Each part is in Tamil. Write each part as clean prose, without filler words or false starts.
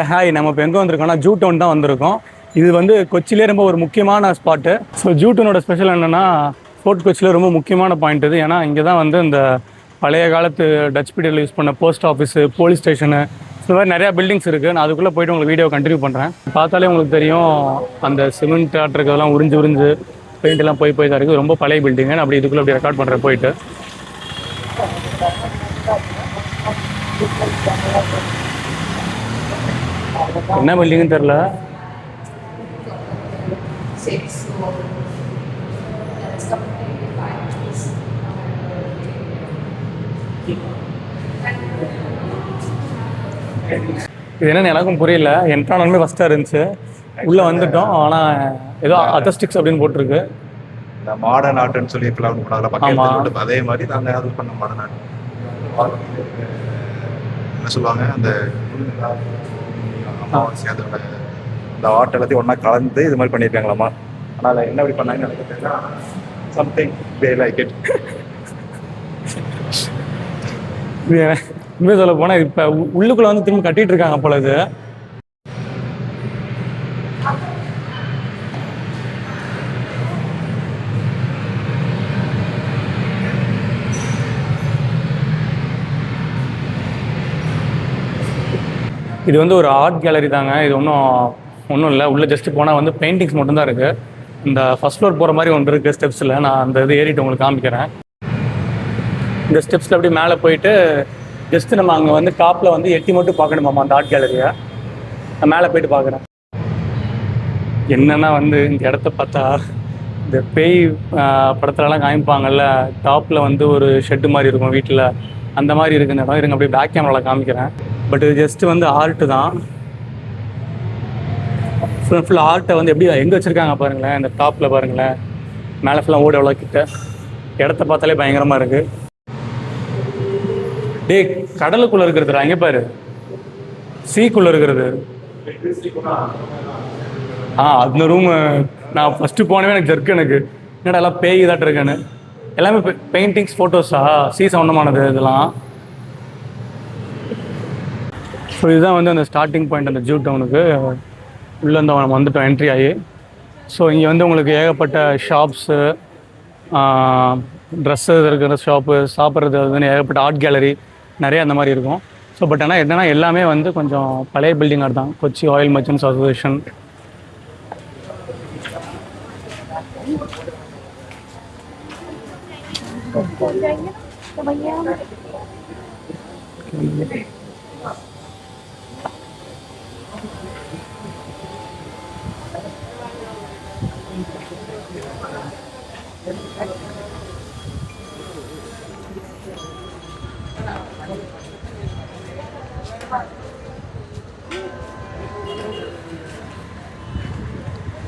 ஹாய், நம்ம இப்போ எங்கே வந்திருக்கோம்னா ஜூ டவுன் தான் வந்திருக்கோம். இது வந்து கொச்சிலே ரொம்ப ஒரு முக்கியமான ஸ்பாட்டு. ஸோ ஜூ டவுனோட ஸ்பெஷல் என்னென்னா, ஃபோர்ட் கொச்சியில் ரொம்ப முக்கியமான பாயிண்ட் இது. ஏன்னா இங்கே தான் வந்து இந்த பழைய காலத்து டச் பீரியடில் யூஸ் பண்ண போஸ்ட் ஆஃபீஸு, போலீஸ் ஸ்டேஷனு, இந்த மாதிரி நிறையா பில்டிங்ஸ் இருக்குது. நான் அதுக்குள்ளே போய்ட்டு உங்களுக்கு வீடியோ கண்டினியூ பண்ணுறேன். பார்த்தாலே உங்களுக்கு தெரியும், அந்த சிமெண்ட் ஆட்டுறதெல்லாம் உறிஞ்சு பெயிண்ட் எல்லாம் போய் தான் இருக்குது. ரொம்ப பழைய பில்டிங்கு. நான் அப்படி இதுக்குள்ளே அப்படி ரெக்கார்ட் பண்ணுறேன் போயிட்டு. என்ன பில்டிங்னு தெரில. இது என்னன்னு எனக்கும் புரியல. என்ட்ரானமே ஃபஸ்ட்டாக இருந்துச்சு. உள்ளே வந்துட்டோம். ஆனால் ஏதோ அத்தஸ்டிக்ஸ் அப்படின்னு போட்டிருக்கு. இந்த மாடர்ன் ஆர்ட்னு சொல்லி பக்கம் அதே மாதிரி நாங்கள் அது பண்ண மாடர்ன் ஆர்ட் என்ன சொல்லுவாங்க, அந்த அமாவாசை அதோட இந்த ஆர்ட் எல்லாத்தையும் ஒன்றா கலந்து இது மாதிரி பண்ணியிருக்காங்களாமா. ஆனால் என்ன அப்படி பண்ணாங்கன்னு எனக்கு தெரியல. Something they like it. உண்மையை சொல்ல போனால் இப்போ உள்ளுக்குள்ளே வந்து திரும்ப கட்டிகிட்டு இருக்காங்க போல. இது வந்து ஒரு ஆர்ட் கேலரி தாங்க. இது ஒன்றும் இல்லை. உள்ளே ஜஸ்ட்டு போனால் வந்து பெயிண்டிங்ஸ் மட்டும்தான் இருக்குது. இந்த ஃபஸ்ட் ஃப்ளோர் போகிற மாதிரி ஒன்று இருக்குது ஸ்டெப்ஸில். நான் அந்த இது ஏறிட்டு உங்களுக்கு காமிக்கிறேன். இந்த ஸ்டெப்ஸில் அப்படியே மேலே போயிட்டு ஜஸ்ட்டு நம்ம அங்கே வந்து டாப்பில் வந்து எட்டி மட்டும் பார்க்கணுமாம்மா அந்த ஆர்ட் கேலரியை. நான் மேலே போயிட்டு பார்க்குறேன். என்னென்னா வந்து இந்த இடத்த பார்த்தா இந்த பேய் படத்துலலாம் காமிப்பாங்கல்ல, டாப்பில் வந்து ஒரு ஷெட்டு மாதிரி இருக்கும் வீட்டில், அந்த மாதிரி இருக்குது இந்த இடம். இருங்க அப்படியே பேக் கேமராவில் காமிக்கிறேன். பட் இது ஜஸ்ட்டு வந்து ஆர்ட்டு தான். ஃபுல் ஆர்ட்டை வந்து எப்படி எங்கே வச்சுருக்காங்க பாருங்களேன். இந்த டாப்பில் பாருங்களேன், மேலே ஃபுல்லாக ஓட எவ்வளோ கிட்ட. இடத்த பார்த்தாலே பயங்கரமாக இருக்குது. டே, கடலுக்குள்ளே இருக்கிறதுடா, அங்கே பாரு, சீக்குள்ளே இருக்கிறது. அந்த ரூமு நான் ஃபஸ்ட்டு போனவே எனக்கு ஜர்க்கு. எனக்கு என்னடா எல்லாம் பேய் இதாட்டு இருக்கேன்னு. எல்லாமே பெயிண்டிங்ஸ், ஃபோட்டோஸா, சம்மந்தமானது இதெல்லாம். ஸோ இதுதான் வந்து அந்த ஸ்டார்டிங் பாயிண்ட் அந்த ஜூ டவுனுக்கு. உள்ளே வந்து நம்ம வந்துட்டோம் என்ட்ரி ஆகி. ஸோ இங்கே வந்து உங்களுக்கு ஏகப்பட்ட ஷாப்ஸு, ட்ரெஸ்ஸு இருக்கிற ஷாப்பு, சாப்பிட்றது, அதுன்னு ஏகப்பட்ட ஆர்ட் கேலரி நிறைய அந்த மாதிரி இருக்கும். ஸோ பட் ஆனால் என்னென்னா எல்லாமே வந்து கொஞ்சம் பழைய பில்டிங்காக தான். Kochi oil merchants association.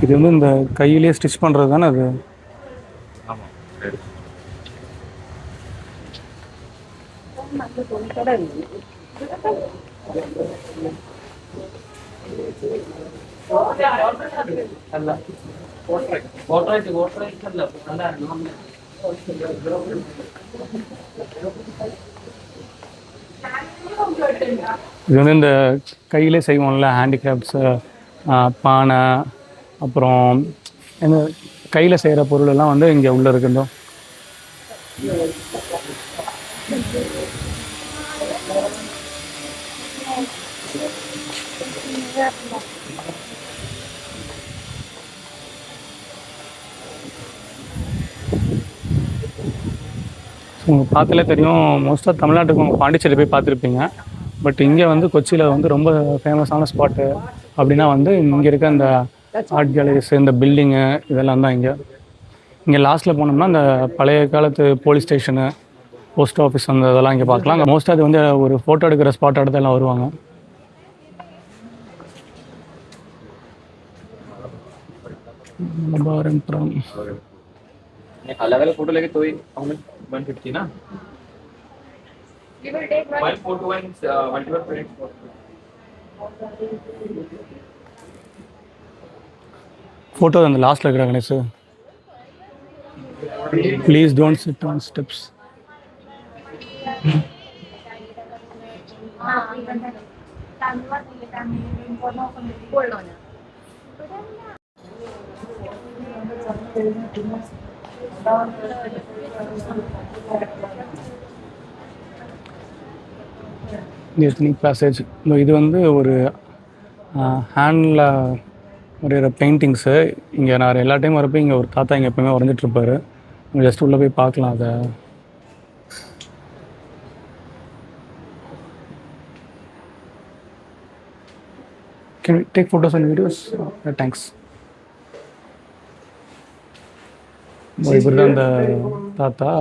இது வந்து இந்த கையிலேயே ஸ்டிச் பண்ணுறது தானே அது. இது வந்து இந்த கையிலே செய்வோம்ல, ஹேண்டிகிராஃப்ட்ஸு, பானை, அப்புறம் இந்த கையில் செய்கிற பொருள் எல்லாம் வந்து இங்கே உள்ளே இருக்குதோ. உங்களுக்கு பார்த்தாலே தெரியும், மோஸ்ட்டாக தமிழ்நாட்டுக்கு உங்கள் பாண்டிச்சேரி போய் பார்த்துருப்பீங்க. பட் இங்கே வந்து கொச்சியில் வந்து ரொம்ப ஃபேமஸான ஸ்பாட்டு அப்படின்னா வந்து இங்கே இருக்க இந்த ஆர்ட் கேலரிஸ், இந்த பில்டிங்கு, இதெல்லாம் தான். இங்கே லாஸ்ட்டில் போனோம்னா இந்த பழைய காலத்து போலீஸ் ஸ்டேஷனு, போஸ்ட் ஆஃபீஸ், அந்த இதெல்லாம் இங்கே பார்க்கலாம். மோஸ்ட்டாக அது வந்து ஒரு ஃபோட்டோ எடுக்கிற ஸ்பாட் எடுத்து எல்லாம் வருவாங்க. अलग-अलग फोटो लेके तो 150 ना. One photo and multiple frames. Photo அந்த லாஸ்ட்டில் இருக்கிற Ganesh. Please don't sit on steps. Ethnic passage. இது வந்து ஒரு ஹேண்டில் வரைகிற பெயிண்டிங்ஸு. இங்கே நான் எல்லா டைம் வரப்போ இங்கே ஒரு தாத்தா இங்கே எப்போயுமே வரைஞ்சிட்ருப்பாரு. ஜஸ்ட் உள்ளே போய் பார்க்கலாம் அதை. Can we take photos and videos? Thanks. இப்படி தான் அந்த தாத்தா.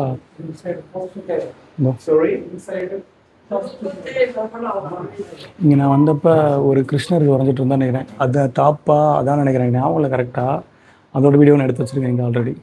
இங்கே நான் வந்தப்போ ஒரு கிருஷ்ணருக்கு வரைஞ்சிட்டு இருந்தா நினைக்கிறேன். அது டாப்பா அதான் நினைக்கிறேன், ஞாபகம் இல்லை கரெக்டாக. அதோட வீடியோ நான் எடுத்து வச்சுருக்கேன் இங்கே ஆல்ரெடி.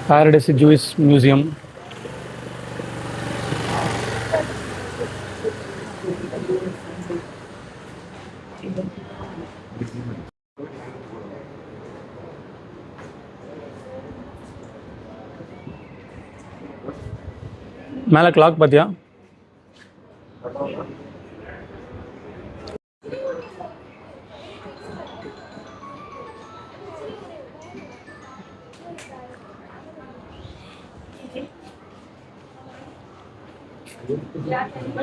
Paradise Jewish Museum. மேலே கிளாக் பார்த்தியா?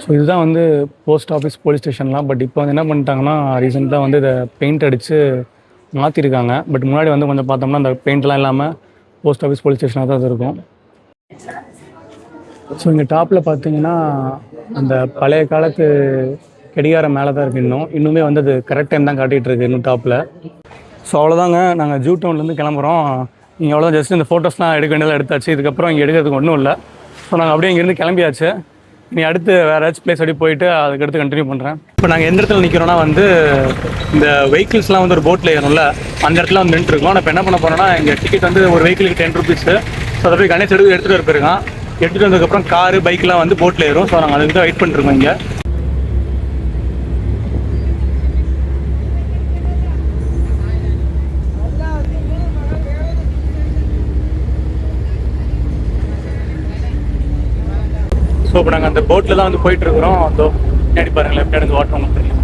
ஸோ இதுதான் வந்து போஸ்ட் ஆஃபீஸ் போலீஸ் ஸ்டேஷன்லாம். பட் இப்போ வந்து என்ன பண்ணிட்டாங்கன்னா, ரீசெண்டாக வந்து இதை பெயிண்ட் அடித்து மாற்றிருக்காங்க. பட் முன்னாடி வந்து கொஞ்சம் பார்த்தோம்னா அந்த பெயிண்ட்லாம் இல்லாமல் போஸ்ட் ஆஃபீஸ் போலீஸ் ஸ்டேஷனாக தான் அது இருக்கும். ஸோ இங்கே டாப்பில் பார்த்தீங்கன்னா அந்த பழைய காலத்து கடிகாரம் மேலே தான் இருக்குது. இன்னுமே வந்து அது கரெக்ட் டைம் தான் காட்டிகிட்டு இருக்கு இன்னும் டாப்பில். ஸோ அவ்வளோதாங்க, நாங்கள் ஜூ டவுன்லேருந்து கிளம்புறோம். இங்கே அவ்வளோதான், ஜஸ்ட் இந்த ஃபோட்டோஸ்லாம் எடுக்க வேண்டியதாக எடுத்தாச்சு. இதுக்கப்புறம் இங்கே எடுக்கிறதுக்கு ஒன்றும் இல்லை. ஸோ நாங்கள் அப்படியே இங்கேருந்து கிளம்பியாச்சு. நீ அடுத்து வேறு ஏதாச்சும் பிளேஸ் அப்படி போயிட்டு அதுக்கடுத்து கண்டினியூ பண்ணுறேன். இப்போ நாங்கள் எந்த இடத்துல நிற்கிறோன்னா வந்து இந்த வெஹிக்கிள்ஸ்லாம் வந்து ஒரு போட்டில் ஏறணும்ல, அந்த இடத்துல வந்து நின்றுருக்கோம். நான் இப்போ என்ன பண்ண போகிறேன்னா, இங்கே டிக்கெட் வந்து ஒரு வெஹிக்கிளுக்கு 10 ருபீஸு. ஸோ அதை போய் கணேஷ் எடுத்துகிட்டு போயிருக்கான். எடுத்துகிட்டு வந்ததுக்கப்புறம் காரு பைக்கெலாம் வந்து போட்டில் ஏறும். ஸோ நாங்கள் அதுக்கு தான் வெயிட் பண்ணிருக்கோம் இங்கே. ஸோ இப்போ நாங்கள் அந்த போட்டில் தான் வந்து போயிட்டுருக்குறோம். அதோ பின்னாடி பாருங்களேன், எப்படி எனக்கு வாட்டர் உங்களுக்கு தெரியும்.